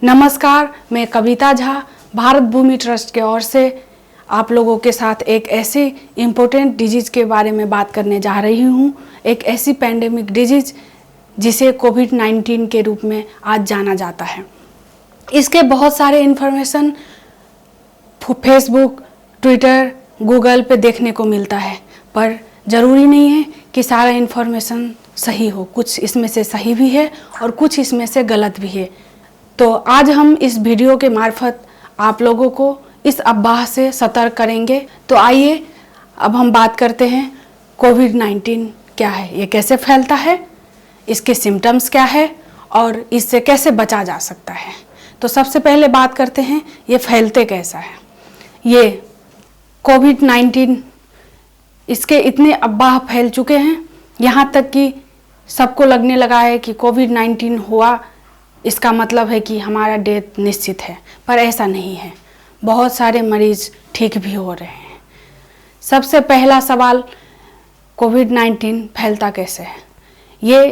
नमस्कार, मैं कविता झा भारत भूमि ट्रस्ट की ओर से आप लोगों के साथ एक ऐसे इम्पोर्टेंट डिजीज़ के बारे में बात करने जा रही हूँ। एक ऐसी पैंडेमिक डिजीज़ जिसे कोविड-19 के रूप में आज जाना जाता है। इसके बहुत सारे इन्फॉर्मेशन फेसबुक, ट्विटर, गूगल पे देखने को मिलता है, पर ज़रूरी नहीं है कि सारा इन्फॉर्मेशन सही हो। कुछ इसमें से सही भी है और कुछ इसमें से गलत भी है। तो आज हम इस वीडियो के मार्फत आप लोगों को इस अफवाह से सतर्क करेंगे। तो आइए अब हम बात करते हैं कोविड-19 क्या है, ये कैसे फैलता है, इसके सिम्टम्स क्या है और इससे कैसे बचा जा सकता है। तो सबसे पहले बात करते हैं ये फैलते कैसा है। ये कोविड-19 इसके इतने अफवाह फैल चुके हैं, यहाँ तक कि सबको लगने लगा है कि कोविड-19 हुआ इसका मतलब है कि हमारा डेथ निश्चित है, पर ऐसा नहीं है। बहुत सारे मरीज ठीक भी हो रहे हैं। सबसे पहला सवाल, कोविड-19 फैलता कैसे है। ये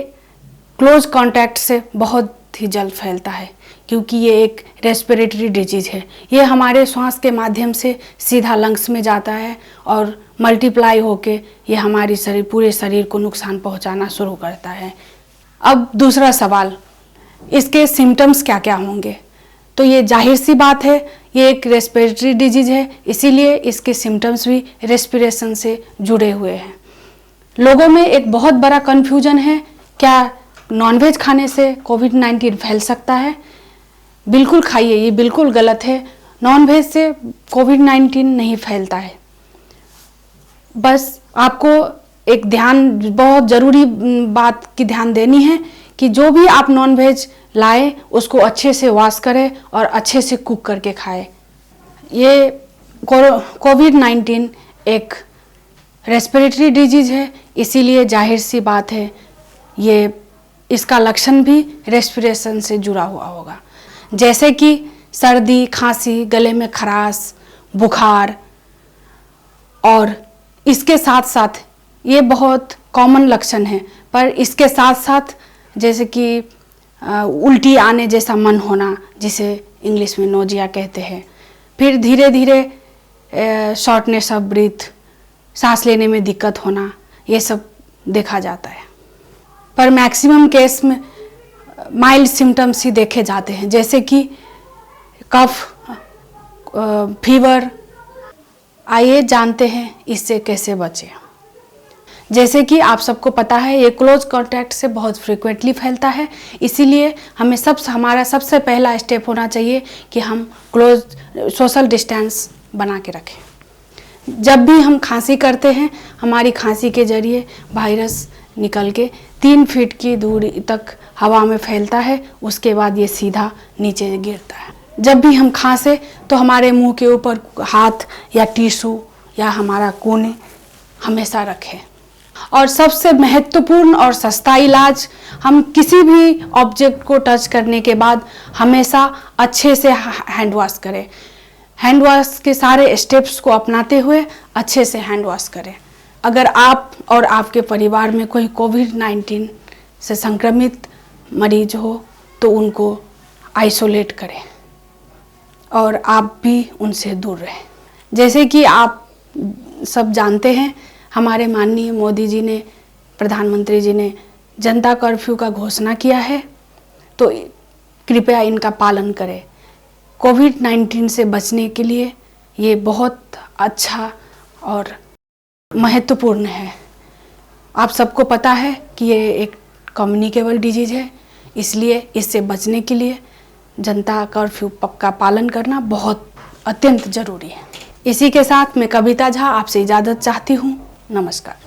क्लोज कांटेक्ट से बहुत ही जल्द फैलता है, क्योंकि ये एक रेस्पिरेटरी डिजीज़ है। ये हमारे श्वास के माध्यम से सीधा लंग्स में जाता है और मल्टीप्लाई होके ये हमारी पूरे शरीर को नुकसान पहुंचाना शुरू करता है। अब दूसरा सवाल, इसके सिम्टम्स क्या क्या होंगे। तो ये जाहिर सी बात है, ये एक रेस्पिरेटरी डिजीज़ है, इसीलिए इसके सिम्टम्स भी रेस्पिरेशन से जुड़े हुए हैं। लोगों में एक बहुत बड़ा कन्फ्यूजन है, क्या नॉनवेज खाने से कोविड-19 फैल सकता है। बिल्कुल खाइए, ये बिल्कुल गलत है। नॉनवेज से कोविड-19 नहीं फैलता है। बस आपको एक बहुत ज़रूरी बात की ध्यान देनी है कि जो भी आप नॉनवेज लाएं उसको अच्छे से वॉश करें और अच्छे से कुक करके खाएं। ये कोविड-19 एक रेस्पिरेटरी डिजीज़ है, इसीलिए जाहिर सी बात है ये इसका लक्षण भी रेस्पिरेशन से जुड़ा हुआ होगा, जैसे कि सर्दी, खांसी, गले में खराश, बुखार। और इसके साथ साथ ये बहुत कॉमन लक्षण है, पर इसके साथ साथ जैसे कि उल्टी आने जैसा मन होना, जिसे इंग्लिश में नोजिया कहते हैं। फिर धीरे धीरे शॉर्टनेस ऑफ ब्रीथ, सांस लेने में दिक्कत होना, ये सब देखा जाता है। पर मैक्सिमम केस में माइल्ड सिम्टम्स ही देखे जाते हैं, जैसे कि कफ, फीवर। आइए जानते हैं इससे कैसे बचें। जैसे कि आप सबको पता है, ये क्लोज कांटेक्ट से बहुत फ्रीक्वेंटली फैलता है, इसीलिए हमारा सबसे पहला स्टेप होना चाहिए कि हम सोशल डिस्टेंस बना के रखें। जब भी हम खांसी करते हैं, हमारी खांसी के जरिए वायरस निकल के 3 फीट की दूरी तक हवा में फैलता है, उसके बाद ये सीधा नीचे गिरता है। जब भी हम खांसे तो हमारे मुंह के ऊपर हाथ या टिश्यू या हमारा कोने हमेशा रखें। और सबसे महत्वपूर्ण और सस्ता इलाज, हम किसी भी ऑब्जेक्ट को टच करने के बाद हमेशा अच्छे से हैंड वॉश करें। हैंड वॉश के सारे स्टेप्स को अपनाते हुए अच्छे से हैंड वॉश करें। अगर आप और आपके परिवार में कोई कोविड-19 से संक्रमित मरीज हो तो उनको आइसोलेट करें और आप भी उनसे दूर रहें। जैसे कि आप सब जानते हैं, हमारे माननीय मोदी जी ने, प्रधानमंत्री जी ने जनता कर्फ्यू का घोषणा किया है, तो कृपया इनका पालन करें। कोविड-19 से बचने के लिए ये बहुत अच्छा और महत्वपूर्ण है। आप सबको पता है कि ये एक कम्युनिकेबल डिजीज़ है, इसलिए इससे बचने के लिए जनता कर्फ्यू का पालन करना बहुत अत्यंत ज़रूरी है। इसी के साथ मैं कविता झा आपसे इजाज़त चाहती हूँ। नमस्कार।